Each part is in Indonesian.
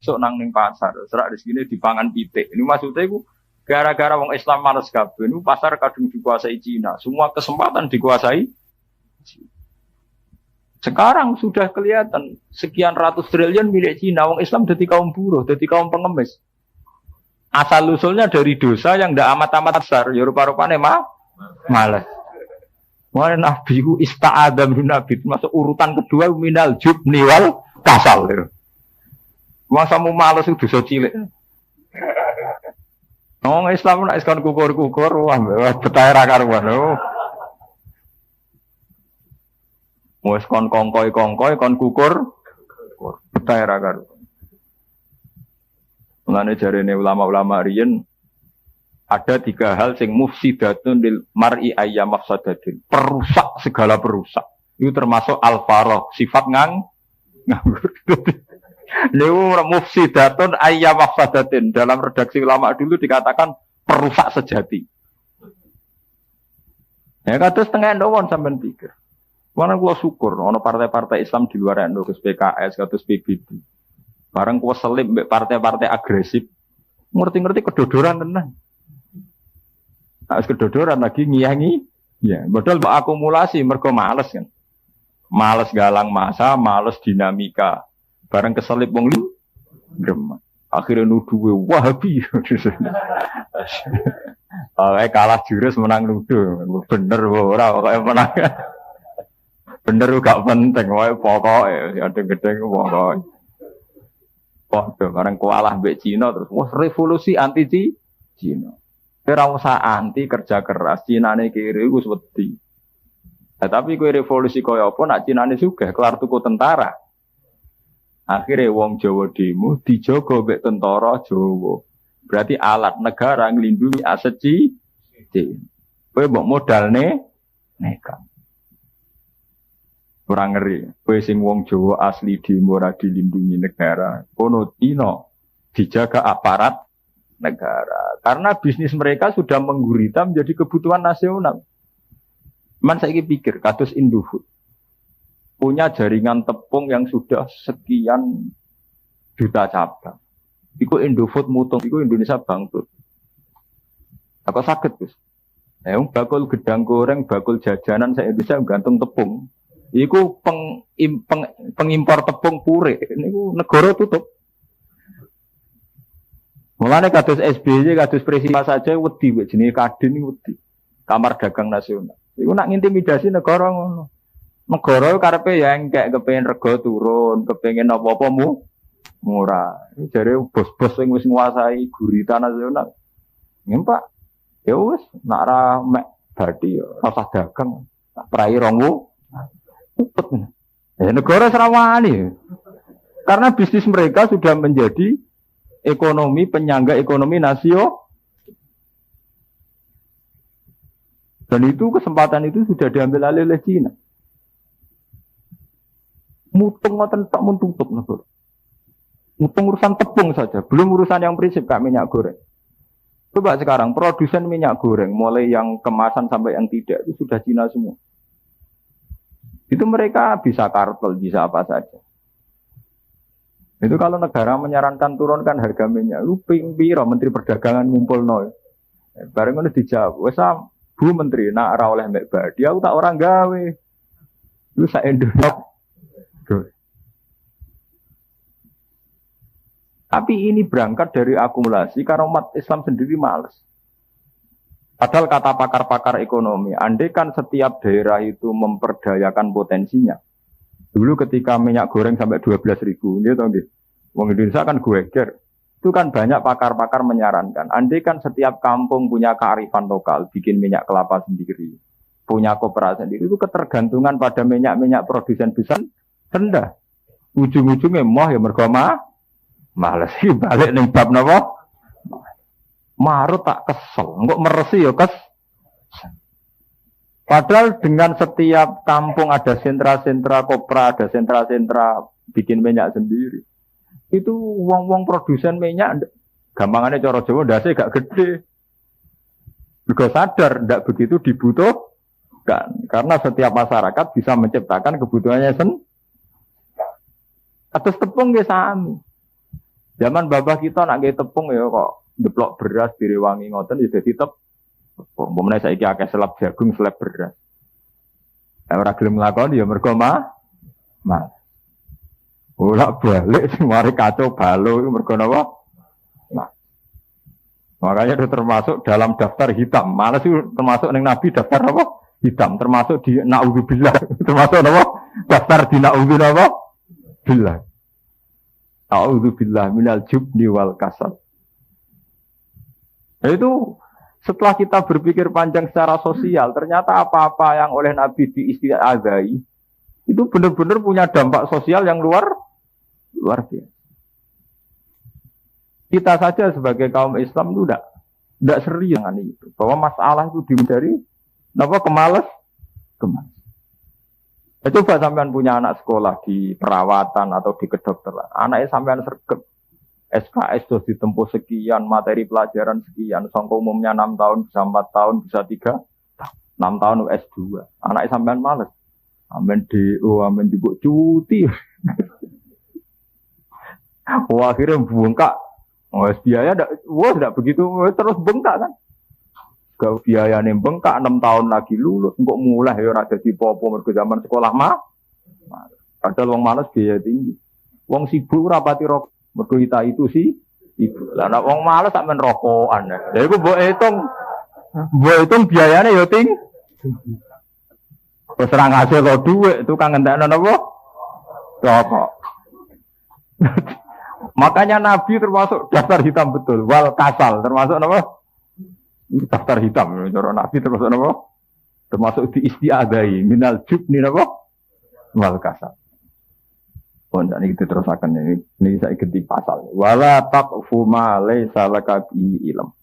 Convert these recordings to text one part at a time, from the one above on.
sok nang ning pasar, serak rezekine dipangan pitik. Ini maksudnya iku gara-gara wong Islam males kabeh niku pasar kadung dikuasai Cina. Semua kesempatan dikuasai. Sekarang sudah kelihatan sekian ratus triliun milik Cina. Wong Islam dadi kaum buruh, dadi kaum pengemis. Asal usulnya dari dosa yang ndak amat-amat besar. Ya rupa-rupane malas. Wah Nabi ista'adha min Nabi masuk urutan kedua minal jubni wal kasal. Masa mu males itu dosa cilik. Wong Islam nek iskon kukur-kukur wah betah ra karuan. Wes kon kongkoi kon kukur betah ra karuan. Mulane jarene ulama-ulama riyen ada 3 hal sing mufsidatun lil mar'i ayyam mafsadatin. Perusak segala perusak. Itu termasuk al-farah, sifat nganggur. Niku mufsidatun ayyam mafsadatin. Dalam redaksi ulama dulu dikatakan perusak sejati. Ya kados tengah ndawon sampean pikir. Mana kula syukur ana partai-partai Islam di luar NU, PKS, kados PBB. Bareng kuwi selip mbek partai-partai agresif. Ngerti-ngerti kedodoran tenan. Harus kedodoran lagi ngiyangi. Ya, modal mbok akumulasi mergo males kan. Males galang masa, males dinamika. Bareng keselip wong grem. Akhire nuduhe Wahabi. Kalah jurus menang nuduh. Bener ora kok menang. Bener gak penting wae pokoke ada gedeng pokoke. Padha bareng kalah mbek Cina terus wah revolusi anti Cina. Ora usah anti kerja keras, Cinane kiri wis wedi. Tapi kowe revolusi kaya apa nak Cinane sugih kelar tuku tentara. Akhirnya wong Jawa demo dijogo mbek tentara Jawa. Berarti alat negara nglindungi aset kowe mbok modalne nekat. Ora ngeri. Kowe sing wong Jawa asli demo ora dilindungi negara. Kono Cina dijaga aparat negara. Karena bisnis mereka sudah menggurita menjadi kebutuhan nasional. Man saiki pikir kados Indofood. Punya jaringan tepung yang sudah sekian juta cabang. Iku Indofood mutung, iku Indonesia bangkrut. Apa sakit, Gus? Bakul gedang goreng, bakul jajanan saya bisa gantung tepung. Iku pengimpor tepung pure. Niku negara tutup. Mulane kados SBY, kados presiden saja wedi jenenge Kadin wedi. Kamar Dagang Nasional. Iku nak ngintimidasi negara ngono. Negara karepe ya engkek kepengin rega turun, kepengin apa-apa murah. Jare bos-bos sing wis nguasai gurita nasional. Pak. Ya wis nak ra mek bathi ya rasa dagang. Tak prai rongwu. Negara serawani. Karena bisnis mereka sudah menjadi ekonomi penyangga ekonomi nasional. Dan itu kesempatan itu sudah diambil alih oleh Cina. Mutung ngoten tak mun tutup negara. Mutung urusan tepung saja, belum urusan yang prinsip kayak minyak goreng. Coba sekarang produsen minyak goreng mulai yang kemasan sampai yang tidak itu sudah Cina semua. Itu mereka bisa kartel, bisa apa saja. Itu kalau negara menyarankan turunkan harga minyak, lu piro Menteri Perdagangan ngumpul nol. Bareng ngono dijawab, wes Bu Menteri nak ora oleh mek badi, aku tak orang gawe. Lu sak Indonesia. Tapi ini berangkat dari akumulasi karena umat Islam sendiri malas. Padahal kata pakar-pakar ekonomi, andai kan setiap daerah itu memperdayakan potensinya. Dulu ketika minyak goreng sampai 12.000, dia tahu nggih. Wong Indonesia kan geger. Itu kan banyak pakar-pakar menyarankan, andai kan setiap kampung punya kearifan lokal, bikin minyak kelapa sendiri, punya koperasi sendiri, itu ketergantungan pada minyak-minyak produsen besar rendah. Ujung-ujungnya moh ya mergo males iki balik ning bab napa? Marut tak kesel, engko meresi ya Padahal dengan setiap kampung ada sentra-sentra kopra, ada sentra-sentra bikin minyak sendiri. Itu wong-wong produsen minyak gampangannya cara Jawa ndase gak gede. Juga sadar ndak begitu dibutuhkan karena setiap masyarakat bisa menciptakan kebutuhannya sendiri. Atus tepung nggih sami. Zaman babah kita nak nggih tepung ya kok deplok beras direwangi ngoten ya dadi tepung. Pemene saiki akeh selap jagung, selap beras. Ora gelem nglakoni ya mergo mah. Bolak-balik sing mari kacau balau iku mergo napa? Nah. Makanya itu termasuk dalam daftar hitam. Malah sih termasuk ning Nabi daftar apa? Hitam. Termasuk di naudzubillah. Termasuk apa? Daftar di naudzubillah. Billah. Naudzubillah minal jubni wal kasal. Itu setelah kita berpikir panjang secara sosial, ternyata apa-apa yang oleh Nabi diistiadai itu benar-benar punya dampak sosial yang luar biasa. Kita saja sebagai kaum Islam itu tidak serius dengan itu. Bahwa masalah itu dihindari, kemalas. Coba sampean punya anak sekolah di perawatan atau di kedokteran, anaknya sampean sergap SKS sudah ditempuh sekian, materi pelajaran sekian, sangka umumnya 6 tahun, bisa 4 tahun, bisa 3, 6 tahun S2. Anaknya sampean males. Amin DO, amin dibuk cuti. Wah, akhirnya bengkak. Biaya tidak begitu, terus bengkak kan. Gak biaya nih bengkak, 6 tahun lagi lulus, kok mulai ya ada di popo mergo zaman sekolah mah. Padahal wong males biaya tinggi. Wong sibuk rapati rokok. Mergo itu sih ibu. Lah nek wong males sak men rokokan. Ya iku mbok hitung biayane ya tinggi. Wis ora ngasil kok dhuwit tukang ngentekno napa? Rokok. Makanya Nabi termasuk daftar hitam betul. Wal kasal termasuk napa? Daftar hitam. Cara Nabi termasuk napa? Termasuk diistiadai minal jubni napa? Wal kasal. Pondok ini kita terusakan ini saya ganti pasal. Wala taqfu ma laisa laka bihi ilm.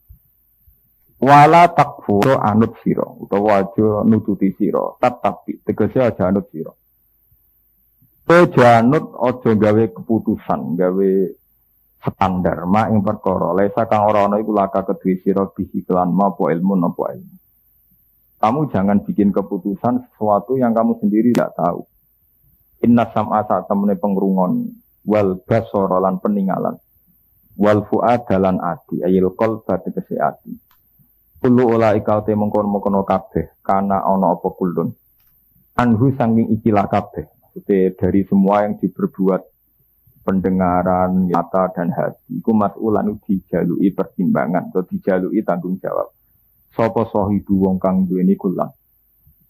Wala taqfu anut sira utawa aja nututi sira. Tetapi tegese aja anut sira. Aja anut aja gawe keputusan, gawe standar mak ing perkara laisa kang ora ana iku laka kedue sira bihi kelan apa ilmu napa ilmu. Kamu jangan bikin keputusan sesuatu yang kamu sendiri tidak tahu. Inna sam'a satamne pengrungon wal basara lan peninggalan wal fu'ada lan ati ayil qalba tegese ati kullu ulaika te mengkon-mengkon kabeh kana ana apa kulun anhu sanging ikilah kabeh maksudnya dari semua yang diperbuat pendengaran mata dan hati iku mas'ulan dijalui pertimbangan atau dijalui tanggung jawab sapa sahibu wong kang duweni kulang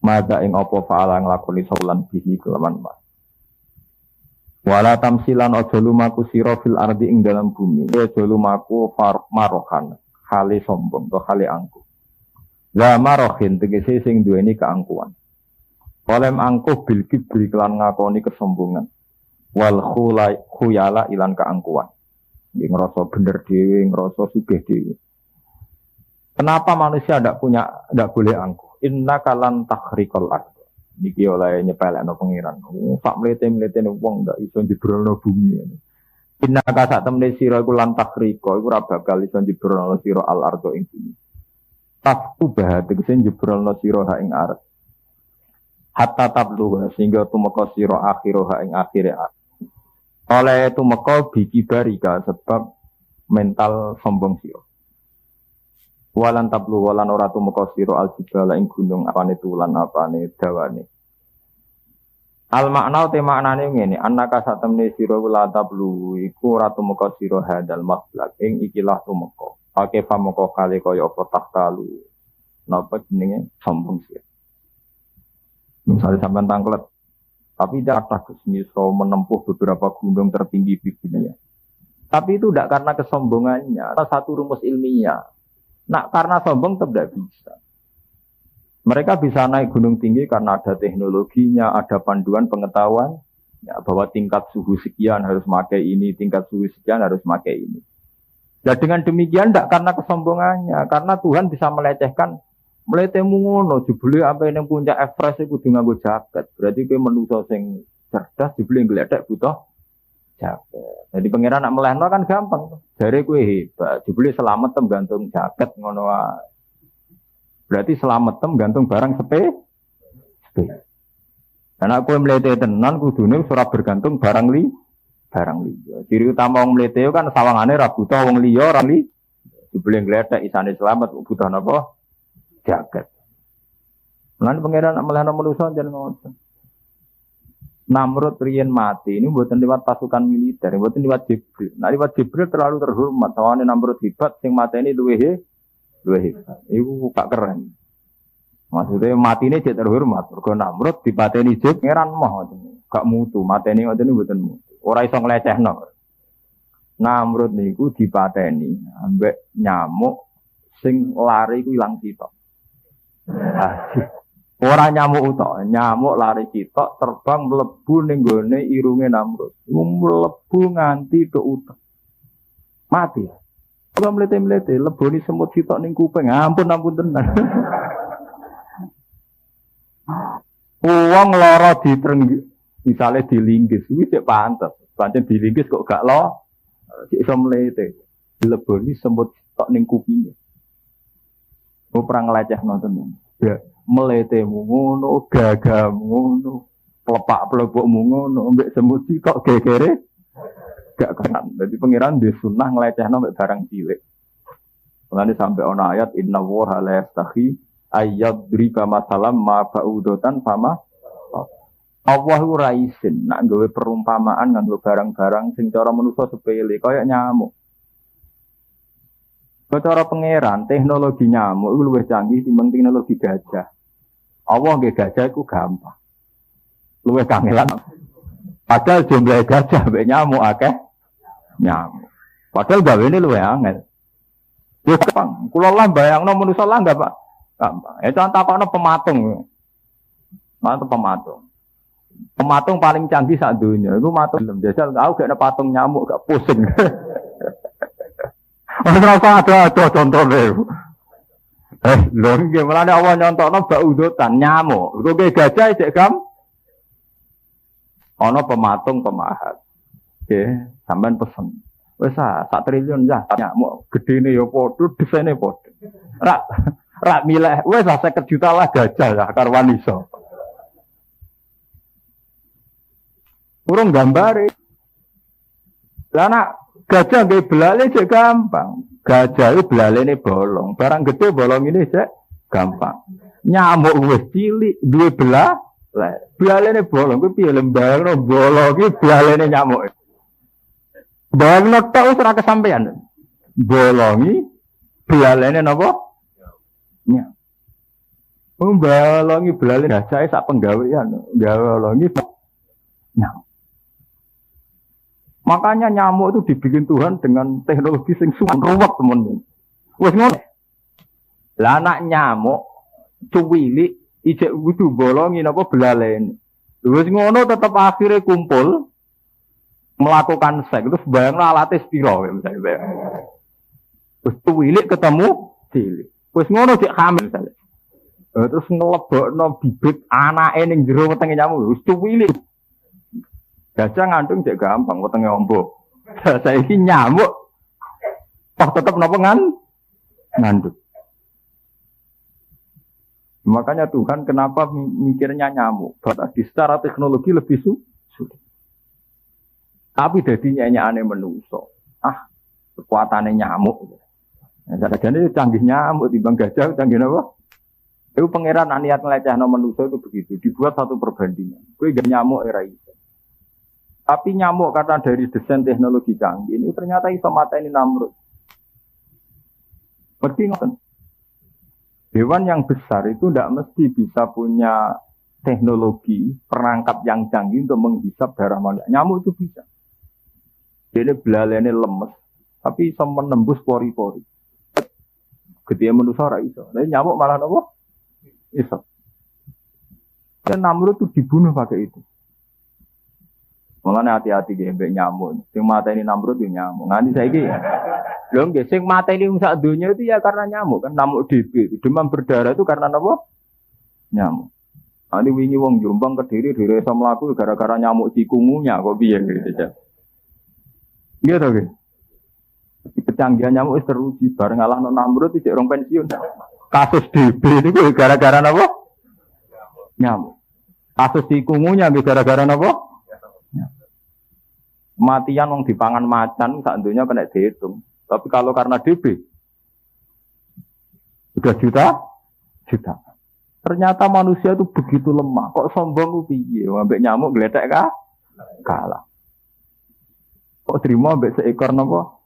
mada ing apa faala nglakoni saulan bihi kelawan mas. Wala tamsilan aja lumaku sira fil ardi ing dalam bumi. Aja lumaku marohan, hale sombong to hale angkuh. La marohin tegese sing duweni keangkuhan. Olem angkuh bil kibri kelan ngakoni kesombongan. Wal khuyala ilan keangkuhan. Iki ngrasa bener dhewe, ngrasa sugih dhewe. Kenapa manusia ndak boleh angkuh? Inna kalan takhriqal ard. Niki oleh nyepelekno pengiran. Sak mlete-mletene wong ndak iso jebrolno bumi. Inna ka sak temne sira iku lan takriko iku ora bakal iso jebrolno sira al ardo ing bumi. Tafubah tegese jebrolno sira ha ing arep. Hatta tablu sehingga tumeka sira akhiro ha ing akhire. Oleh tumeka bikibarika sebab mental sombong sira. Walan tablu walan ora tumeka sira aljibala ing gunung apane tulan apane dawane. Al makna te maknane ngene, annaka satemne sira la tablu iku ora tumeka sira hadal mablak ing ikilah tumeka. Ake pamoko kali kaya apa tahtalu. Napa jenenge sombong sira. Misalnya sampean tangklet tapi tidak takut iso menempuh beberapa gunung tertinggi di dunia. Tapi itu tidak karena kesombongannya, ada satu rumus ilmiah. Nah, karena sombong tidak bisa. Mereka bisa naik gunung tinggi karena ada teknologinya, ada panduan pengetahuan, ya, bahwa tingkat suhu sekian harus pakai ini, tingkat suhu sekian harus pakai ini. Dan dengan demikian tidak karena kesombongannya, karena Tuhan bisa melecehkan, meletemu ngono, dibeli apa yang puncak Everest itu dengan gue jaket. Berarti gue manusia sing cerdas dibeli ngeledek butuh jaket. Jadi pangeran nak melehno kan gampang. Jare kowe hebat, dibeli selamat tem gantung jaket ngono wae. Berarti selamat tem gantung barang sepe. Karena kowe mlete tenan kudune ora bergantung barang barang liya. Ciri utama wong mlete kan sawangane ra buta wong liya ora li dibeli gletek isane selamat butuh napa? Jagat. Lan pangeran amalana manusa jan ngoten. Namrud riyen mati ini mboten liwat pasukan militer, mboten liwat Jibril. Nah liwat Jibril terlalu terhormat. Sawane Namrud hebat sing mateni luwih hebat. Iku gak keren. Maksudnya matine jek terhormat. Mergo Namrud dipateni Jibril ngeran moh. Gak mutu, mateni ngoten mboten mutu. Ora iso nglecehno. Namrud niku dipateni ambek nyamuk sing lari ku ilang sitok. Ora nyamuk utok, nyamuk lari sitok terbang mlebu ning gone irunge Namrud. Mlebu nganti tok utek. Mati. Ora mlete-mlete leboni semut sitok ning kuping. Ampun tenan. Wong lara ditrenggi, misale dilinggis, iki cek pantes. Pancen dilinggis kok gak lo, iso mlete. Leboni semut sitok ning kupinge. Kok perang lecehno tenan. Ya, meletemu ngono, gagamu ngono, plepak-plepukmu ngono, mbek semut sitok gegere gak kenan. Dadi pangeran di sunah nglecehno mbek barang cilik. Mulane sampai ana ayat inna wa la yastahi ayyadriba masalam ma ba'udatan fama Allah ora isin nak gawe perumpamaan nganggo barang-barang sing cara manusa sepele kaya nyamuk. Cara pangeran teknologi nyamuk itu luwih canggih timbang teknologi gajah. Allah nggih gajah iku gampang. Luwih kangelan. Padahal jumlah gajah mek nyamuk akeh nyamuk. Padahal gawene luwih angel. Yo gampang. Kula lah bayangno manusa lah enggak, Pak. Gampang. Contoh takokno pematung. Pematung. Pematung paling canggih sak donya iku matung jajal aku gak ada patung nyamuk gak pusing. Ora ada contohnya. Lho nggih mulane Allah nyontokno bak udutan nyamuk. Iku ge gajah cek gam. Ana pematung pemahat. Nggih, sampean pesen. Wis sak triliun ya nyamuk, gedene ya padha, desaine padha. Rak milih wis 50 juta lah gajah lah karwan iso. Urung gambare. Lah nak gajah nggih belale cek gampang. Gajah itu belalene bolong. Barang gede bolong ini cek gampang. Nyamuk wis cilik duwe belalene bolong kuwi piye lembangno bolong iki belalene nyamuk. Bayangno tok wis ora kesampean. Bolongi belalene napa? Nyamuk. Bolongi belalene gajah sak penggawean. Bolongi nyamuk. Makanya nyamuk itu dibikin Tuhan dengan teknologi sing suwan ruwet temen. Wis ngono. Lah anak nyamuk cuwilik ijek kudu bolongi napa belalene. Wis ngono tetep akhirnya kumpul melakukan seks terus bayangno alate spiro misalnya. Wis cuwilik ketemu cilik. Wis ngono cek hamil misalnya. Terus ngelebokno bibit anake ning jero wetenge nyamuk wis cuwilik. Gajah ngandung cek gampang, wetenge ombo. Saiki nyamuk toh tetep napa ngandung. Makanya Tuhan kenapa mikirnya nyamuk? Berarti secara teknologi lebih sulit. Tapi dadi nyanyiane menungso. Kekuatane nyamuk. Nah, jadi canggih nyamuk timbang gajah canggih napa? Itu pangeran niat ngelecehno menungso itu begitu. Dibuat satu perbandingan. Kowe gak nyamuk era itu. Tapi nyamuk karena dari desain teknologi canggih ini ternyata iso mateni Namrud. Berarti ngoten. Hewan yang besar itu tidak mesti bisa punya teknologi perangkap yang canggih untuk menghisap darah manusia. Nyamuk itu bisa. Jadi belalene lemes, tapi iso menembus pori-pori. Gede manusia ora iso. Lah nyamuk malah apa? Iso. Dan Namrud itu dibunuh pakai itu. Mulane hati-hati nggih mbek nyamuk. Sing mateni Namrud yo nyamuk. Nganti saiki ya. Lho nggih sing mateni wong sak donya itu ya karena nyamuk kan nyamuk DB. Demam berdarah itu karena apa? Nyamuk. Ani wingi wong Jombang Kediri iso mlaku gara-gara nyamuk cikungunya kok piye gitu ya. Nggih to nggih. Kecanggihan nyamuk wis teruji bareng ngalahno Namrud iki rong pensiun. Kasus DB niku gara-gara napa? Nyamuk. Kasus cikungunya gara-gara napa? Matian wong dipangan macan sak donya kena dihitung. Tapi kalau karena DB sudah juta. Ternyata manusia itu begitu lemah. Kok sombong piye? Ambek nyamuk gledek kalah. Kok terima ambek seekor napa?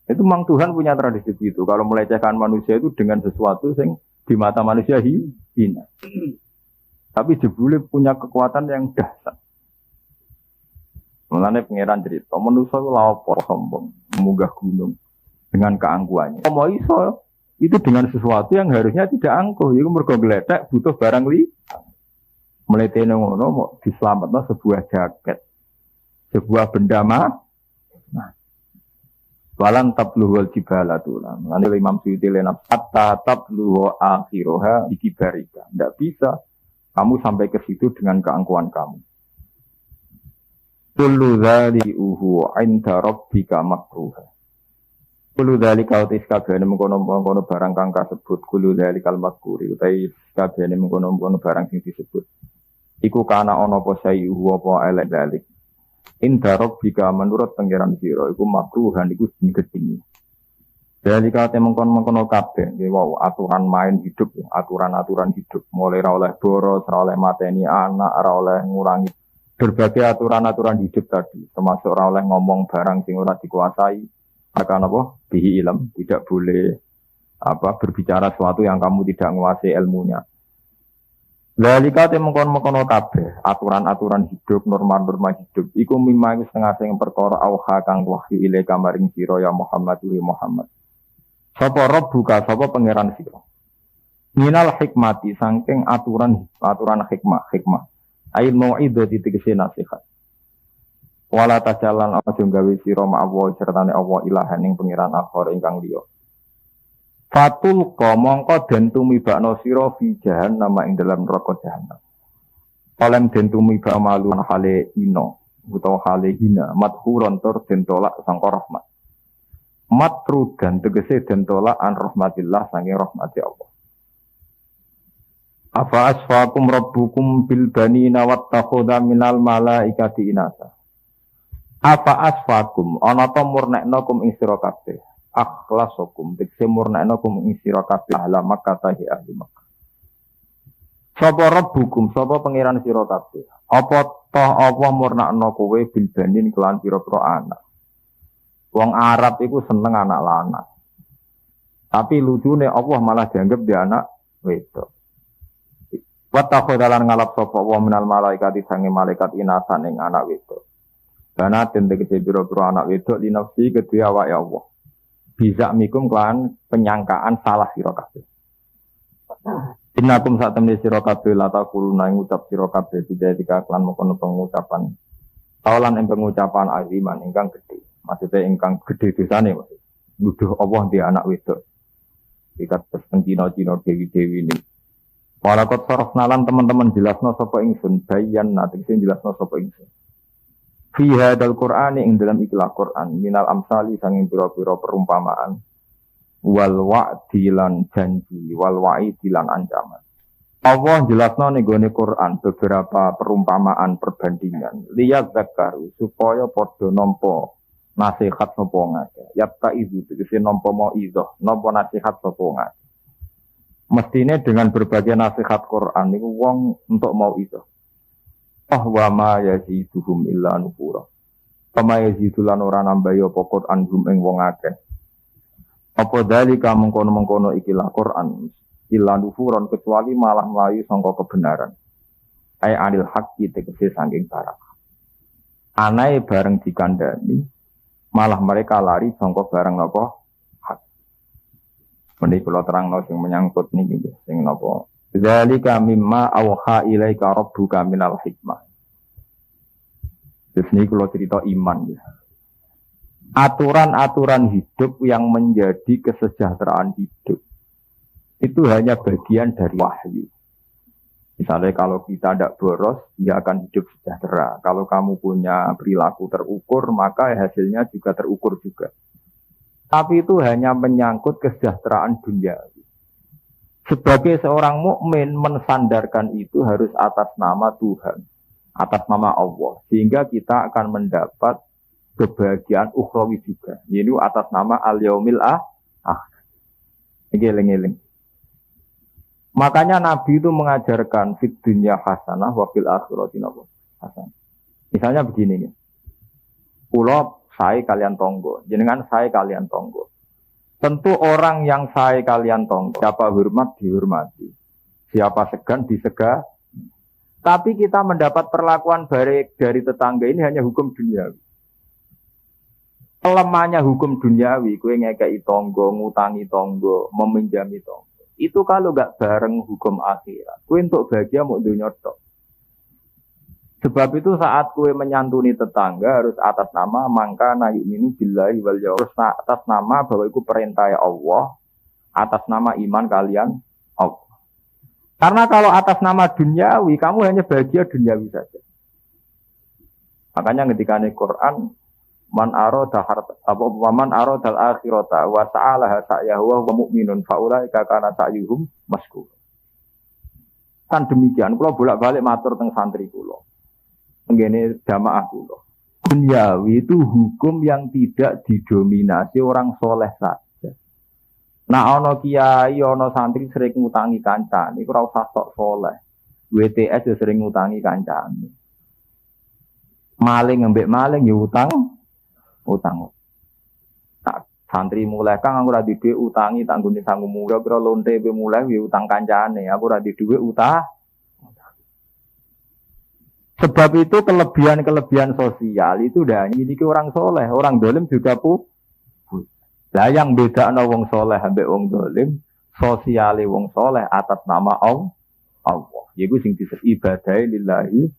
Itu memang Tuhan punya tradisi itu. Kalau melecehkan manusia itu dengan sesuatu yang di mata manusia hina. Tapi jebule punya kekuatan yang dahsyat. Mulane pangeran cerita, manusia itu lapor sombong, munggah gunung dengan keangkuhannya. Mau iso itu dengan sesuatu yang harusnya tidak angkuh. Iku mergo gledek butuh barang mletene ngono mau diselametno sebuah jaket. Sebuah benda walan tabluhul jibala tulan. Nanti Imam Suyuti lenap hatta tabluhu akhiroha dikibarika. Tidak bisa kamu sampai ke situ dengan keangkuhan kamu. Kullu dzalihi 'inda rabbika makruha. Kullu dzalika utis kabehane mengkono-mengkono barang kang kasebut kullu dzalikal makruhi utawi kabehane mengkono-mengkono barang sing disebut. Iku kana ana apa sayu apa elek dalik. Inda rabbika menurut pangeran sira iku makruhan iku gedhingi. Jadi kalau mengkon-mengkono kabeh wow, aturan main hidup, aturan-aturan hidup, mulai ora oleh boros, ora oleh mateni anak, ora oleh ngurangi berbagai aturan-aturan hidup tadi, termasuk ora oleh ngomong barang sing ora dikuasai, akan apa? Bihi ilm, tidak boleh berbicara sesuatu yang kamu tidak menguasai ilmunya. Lalika mengkon-mengkono kabeh, aturan-aturan hidup, norma-norma hidup, iku mimma iku setengah sing perkara auha kang wahyu ilaika maring sira ya Muhammad wa Muhammad. Sapa rabbuka sapa pangeran sira. Minal hikmati saking aturan hikmah. Ail mau'idati tegese nasihat. Wala tajalan aja gawe sira ma'awa sertane Allah ilahan ing pangeran akhir ingkang liya. Fatul mongko den tumibakno sira fi jahannam ing dalam neraka jahannam. Olem den tumibak malu hale ino utawa hale hina madhuron tur den tolak sangka rahmat. Matrudan tegese den tolak an rahmatillah saking rahmati Allah. Afa asfakum rabbukum bil banina wattakhadha minal malaikati inasa. Afa asfakum ana ta murnekno kum ing sira kabeh. Akhlasakum tegese murnekno kum ing sira kabeh ahli Makkah tahi ahli Makkah. Sapa rabbukum sapa pangeran sira kabeh. Apa ta apa murnekno kowe bil banin kelan pira-pira anak. Wong Arab iku seneng anak lanang. Tapi lucune Allah malah dianggap dia anak wedok. Wa takhadalan ngalap sapa wa minal malaikati sange malaikat inasan ing anak wedok. Karena tende kecebiro-biro anak wedok di nafsi kedua awake Allah. Bisa mikum kelan penyangkaan salah sira kabeh. Innakum sak temne sira kabeh la taquluna ing ucap sira kabeh tidak kelan mengkono pengucapan. Kaulan ing pengucapan aziman ingkang gedhe. Maksudnya ingkang gedhe dosane maksud. Nuduh Allah di anak wedok. Ikat pesen Cina-Cina dewi-dewi ini. Walakot sorof nalan teman-teman jelasno sapa ingsun bayan nanti sing jelasno sapa ingsun. Fi hadzal Qur'ani ing dalam ikhlas Qur'an minal amsali sanging pira-pira perumpamaan wal wa'di lan janji wal wa'idi lan ancaman. Allah jelasno ning gone Qur'an beberapa perumpamaan perbandingan liyat zakaru supaya padha nampa nasihat sapa ngake. Yatta izu tegese nampa mauizah, nampa nasihat sapa ngake. Mestine dengan berbagai nasihat Quran niku wong untuk mauizah. Wa ma yaziduhum illa nufura. Kama yazidulan ora nambah apa Quran hum ing wong akeh. Apa dalika mengkono-mengkono ikilah Quran illa nufuron kecuali malah melayu sangka kebenaran. Ai anil haqqi tegese saking barang. Anae bareng dikandani malah mereka lari sangka barang napa hak. Menika kula terangno sing menyangkut niki sing napa dzalika mimma auha ilaika rabbuka minal hikmah. Terus ini kalau cerita iman ya. Aturan-aturan hidup yang menjadi kesejahteraan hidup itu hanya bagian dari wahyu. Misalnya kalau kita tidak boros, dia akan hidup sejahtera. Kalau kamu punya perilaku terukur, maka hasilnya juga terukur juga. Tapi itu hanya menyangkut kesejahteraan dunia. Sebagai seorang mukmin mensandarkan itu harus atas nama Tuhan. atas nama Allah, sehingga kita akan mendapat kebahagiaan ukhrawi juga, yaitu atas nama al-yaumil eling-eling. Makanya Nabi itu mengajarkan fid dunya hasanah wa fil akhirati hasanah. Misalnya begini nih. Kula saya kalian tonggo, jenengan saya kalian tonggo. Tentu orang yang saya kalian tonggo, siapa hormat dihormati, siapa segan disegah. Tapi kita mendapat perlakuan baik dari tetangga ini hanya hukum duniawi. Lemahnya hukum duniawi, kue ngekei tonggo, ngutangi tonggo, meminjami tonggo. Itu kalau gak bareng hukum akhirat, kue untuk bahagia mau dunia tok. Sebab itu saat kue menyantuni tetangga harus atas nama mangkana yu'minu billahi wal yaumil akhir, atas nama bahwa itu perintah Allah, atas nama iman kalian Allah. Karena kalau atas nama duniawi, kamu hanya bahagia duniawi saja. Makanya ketika di Quran, man aroda al-akhirata wa sa'alaha sa'yahu wa mu'minun faulaika kana sa'yuhum maskur. Kan demikian, kula bolak-balik matur teng santri kula. Ngene jamaah kula. Duniawi itu hukum yang tidak didominasi orang soleh saja. Nah ana kiai, ana santri sering ngutangi kancane, iku ora usah sok soleh. WTS ya sering ngutangi kancane. Maling ngembek maling ya utang. Nah, santri mulai kang aku ora di dhuwit utangi tak nggone sangu murah kira lonte pe mulai ya utang kancane, aku ora di dhuwit utang. Sebab itu kelebihan-kelebihan sosial itu udah dimiliki orang soleh, orang dolim juga Lah yang beda ana wong soleh ambek wong dolim, sosiale wong soleh atas nama Allah. Yaiku sing disebut ibadah lillahi.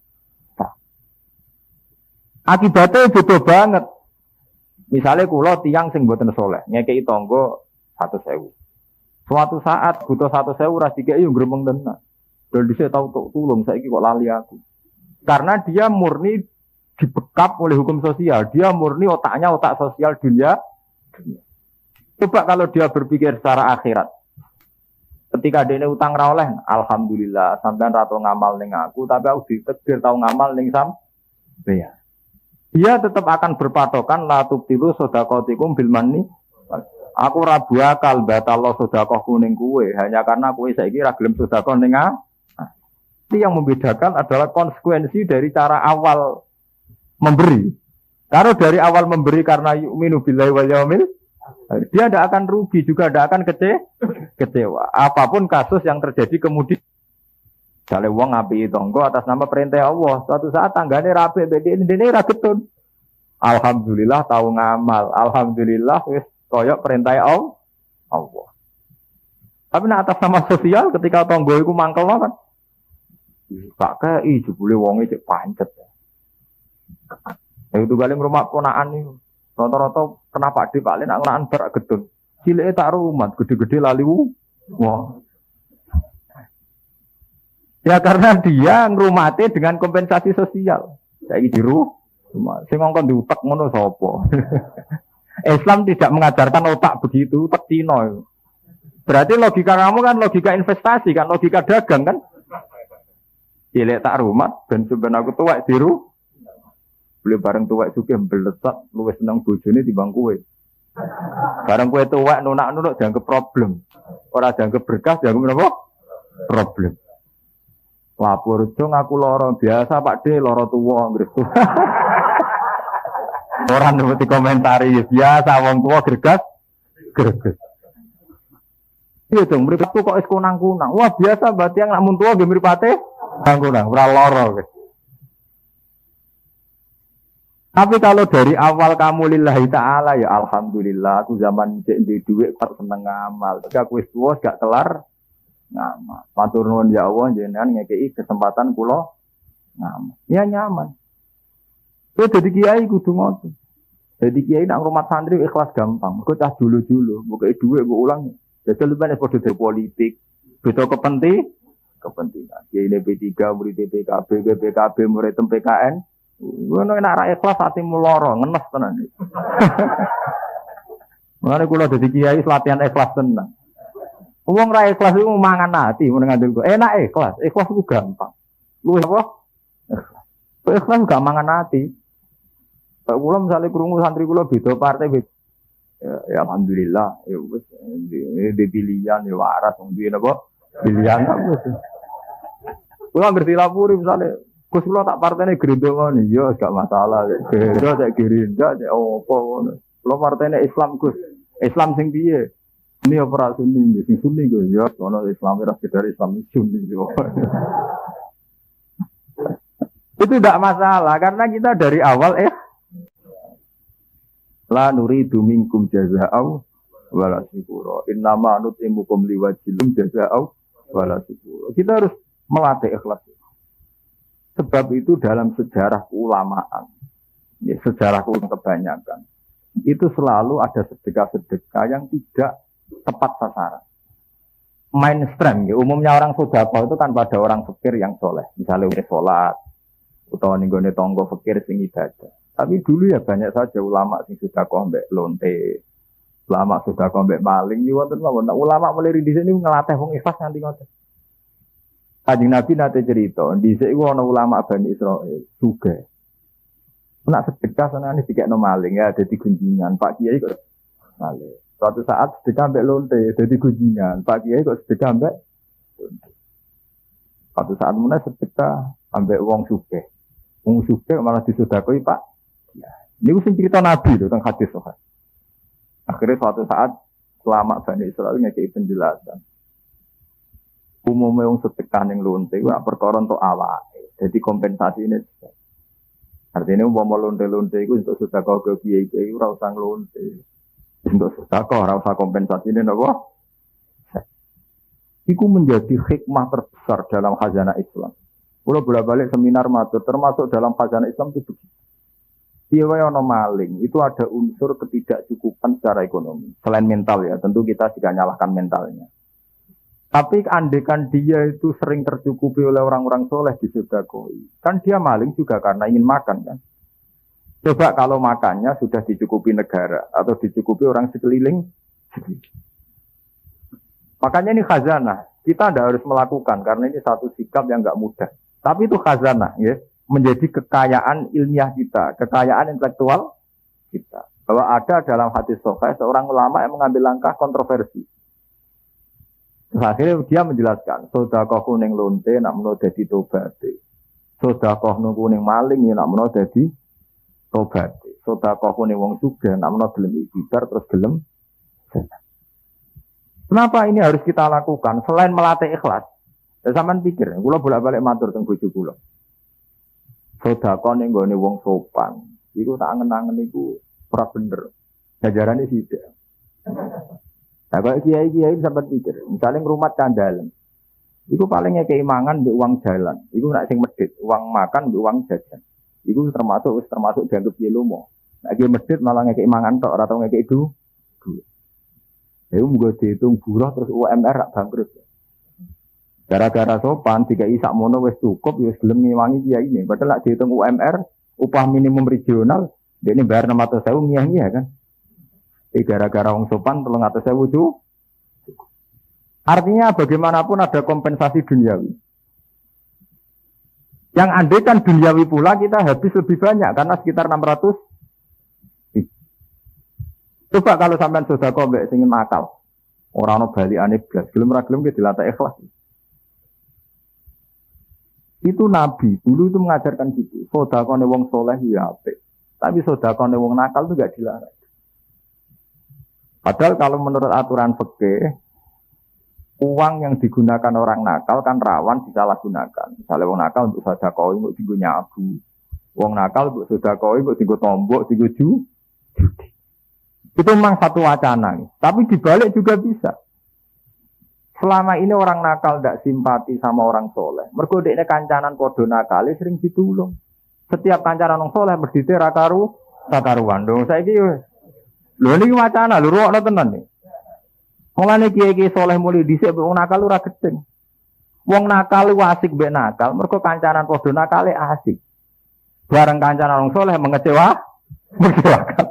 Akibatnya bodoh banget. Misalnya kula tiyang sing mboten soleh, ngekeki tangga 100.000. Suatu saat butuh 100.000 ora dikeki yo gremeng tenan. Dol dhisik tau tulung saiki kok lali aku. Karena dia murni dibekap oleh hukum sosial. Dia murni otaknya otak sosial dunia. Coba kalau dia berpikir secara akhirat. Ketika dia utang ra oleh, alhamdulillah sampean ra tau ngamal ning aku, tapi aku ditegir tau ngamal ning sampeyan. Dia tetap akan berpatokan la tubtilu sedaqatikum bil manni. Aku ra bakal batal sedekahku ning kowe hanya karena kowe saiki ra gelem sedekah ning yang membedakan adalah konsekuensi dari cara awal memberi. Kalau dari awal memberi karena yu'minu billahi wal yaumil, dia tidak akan rugi juga, tidak akan kecewa. Apapun kasus yang terjadi kemudian. Misalnya wong ngapi tonggo atas nama perintah Allah, suatu saat tanggane rapi, ini ragetun. Alhamdulillah tahu ngamal, alhamdulillah wis koyok perintah Allah. Tapi atas nama sosial ketika tonggo itu mangkel kan. Tak kei jebule wonge cek pancet. Itu kali rumah ponaan iki. Rata-rata kenapa Pak Lek nak ngeran bar gedun. Cileke tak rumah, gede-gede lali wah. Ya karena dia ngrumate dengan kompensasi sosial. Saiki diru sing ngongkon diutek ngono sapa? Islam tidak mengajarkan otak begitu, otak Cina. Berarti logika kamu kan logika investasi kan, logika dagang kan? Cilek tak rumah, dan sebenarnya aku tuwek diru. Beli bareng tuwek sugih mbeletak, luwes seneng bojone timbang kowe. Bareng kowe tuwek nunak-nunak dianggap problem. Ora dianggap berkah, dianggap apa? Problem. Lapor dong aku loro biasa Pak D loro tuwa ngres. Ora nuruti komentari biasa wong tuwa gregas. Iya dong, mripatku kok wis kunang-kunang. Wah biasa berarti yang nak mun tuwa nggih mripate kunang, ora loro. Tapi kalau dari awal kamu lillahi ta'ala ya alhamdulillah aku zaman cek di duit kok seneng ngamal. Tapi aku wis tuwa gak kelar ngamal. Matur nuwun ya Allah jenengan ngekeki kesempatan kula ngamal. Ya nyaman. Kowe dadi kiai kudu ngoten. Dadi kiai nak rumah santri ikhlas gampang. Kok cah dulu-dulu, mbokake dhuwit mbok ulang. Jajal lumayan padha dari politik. Beda kepentingan. Kiai P3 murid PKB, BPKB murid PKN. Ngono nek ra ikhlas atimu lara, ngenes tenan. Mare kula dadi kiai latihan ikhlas tenan. Wong ra ikhlas iku mangan ati mun ngandel kok. Enak ikhlas. Ikhlas iku gampang. Luwih apa? Ikhlas gak mangan ati. Pak kula misale krungu santri kula beda partai ya alhamdulillah ya wis di pilihan ya waras wong duwe napa pilihan wis. Kula ngerti lapuri misale Gus kula tak partene Gerindra ngono ya gak masalah. Gerindra tak Gerindra opo ngono. Kula partene Islam Gus. Islam sing piye? Ini apa Sunni, sing Sunni gue ya, ono Islam ora sekedar Islam Sunni. Itu tidak masalah karena kita dari awal la nuridu minkum jazaa'u wala syukura. Innama nutimukum liwajhilum jazaa'u wala syukura. Kita harus melatih ikhlas. Sebab itu dalam sejarah keulamaan, ya, sejarah kebanyakan, itu selalu ada sedekah-sedekah yang tidak tepat sasaran. Mainstream, ya. Umumnya orang sedekah itu kan pada orang fakir yang soleh. Misalnya sholat, atau ninggone tonggo fakir sing ibadah. Tapi dulu ya banyak saja ulama sing sedekah mbek lonte, ulama sedekah mbek maling. Wonten mawon ulama mulai di sini ngelatih wong ikhlas nganti ngoten. Kanjeng Nabi nate cerita, dhisik iku ana ulama Bani Israil juga. Nak sedekah senane dikekno maling ya dadi gunjingan. Pak Kiai kok maling. Suatu saat sedekah mbek lonte dadi gunjingan. Pak Kiai kok sedekah mbek lonte. Suatu saat meneh sedekah ambek wong sugih. Wong sugih malah disedekoi Pak. Ya, ini sing cerita Nabi lho teng hadis sahih. Akhirnya suatu saat ulama Bani Israil ngekei penjelasan. Umumnya wong sedekah ning lonte kuwi perkara entuk awake. Jadi kompensasi ini. Artinya umpama lonte-lonte iku untuk sedekah ke kiai-kiai ora usah lonte. Untuk sedekah ora usah kompensasi ini napa? Iku menjadi hikmah terbesar dalam khazanah Islam. Kula bolak-balik seminar matur termasuk dalam khazanah Islam itu begitu. Piye wae ana maling, itu ada unsur ketidakcukupan secara ekonomi. Selain mental ya, tentu kita juga nyalahkan mentalnya. Tapi andekan dia itu sering tercukupi oleh orang-orang soleh di sedekah, kan dia maling juga karena ingin makan kan. Coba kalau makannya sudah dicukupi negara atau dicukupi orang sekeliling. Makanya ini khazanah. Kita tidak harus melakukan karena ini satu sikap yang enggak mudah. Tapi itu khazanah ya, menjadi kekayaan ilmiah kita, kekayaan intelektual kita. Bahwa ada dalam hadis sahih seorang ulama yang mengambil langkah kontroversi. Akhirnya dia menjelaskan, sedekah kuning lonte nak menawa dadi tobate. Sedekah kuning maling ya nak menawa dadi tobate. Sedekah kuning wong sugih nak menawa gelem ikhtiar terus gelem. Kenapa ini harus kita lakukan selain melatih ikhlas? Ya sampean pikir, kula bolak-balik matur teng bojo kula. Sedekah ning gone wong sopan, iku tak angen-angen iku ora bener. Jajarane sithik. Nah, kalau kiai-kiai sampai pikir, misalnya ngrumat candalan, itu paling ngekei mangan mbek uang jalan, itu nak sing medhit, uang makan mbek uang jajan, itu termasuk dianggap piye lomo. Nek ki medhit malah ngekei mangan tok, ora tau ngekei duit. Itu munggo dihitung buruh terus UMR rak bangkrut. Gara-gara sopan, dikai sakmono wis cukup, wis gelem ngewangi kiai ini. Padahal nak dihitung UMR, upah minimum regional, dene bayar 600.000 ngiyah kan. Gara-gara wong sopan 300.000 itu. Artinya bagaimanapun ada kompensasi duniawi. Yang andai kan duniawi pula kita habis lebih banyak karena sekitar 600. Coba kalau sampean sedekah mbek sing nakal. Ora ono balikane blas, gelem ra gelem ki dilatih ikhlas. Itu Nabi dulu itu mengajarkan gitu. Sedekahne wong soleh ya apik. Tapi sedekahne wong nakal itu enggak dilarang. Padahal kalau menurut aturan fikih, uang yang digunakan orang nakal kan rawan disalahgunakan. Misalnya wong nakal untuk sedekah untuk dienggo nyabu, wong nakal untuk sedekah untuk dienggo tombok, dienggo judi. Itu memang satu wacana, tapi dibalik juga bisa. Selama ini orang nakal tidak simpati sama orang soleh. Mergo dekne kancanan padha nakal sering ditulung. Setiap kancanan orang soleh berdite ra karuan. Dong saiki lho niki wacana lho rokno tenan iki. Mulane kiai-kiai saleh mulih dhisik wong nakal ora gedeng. Wong nakal asik mbek nakal, mergo kancanan padha nakale asik. Bareng kancanan wong saleh mengecewakan.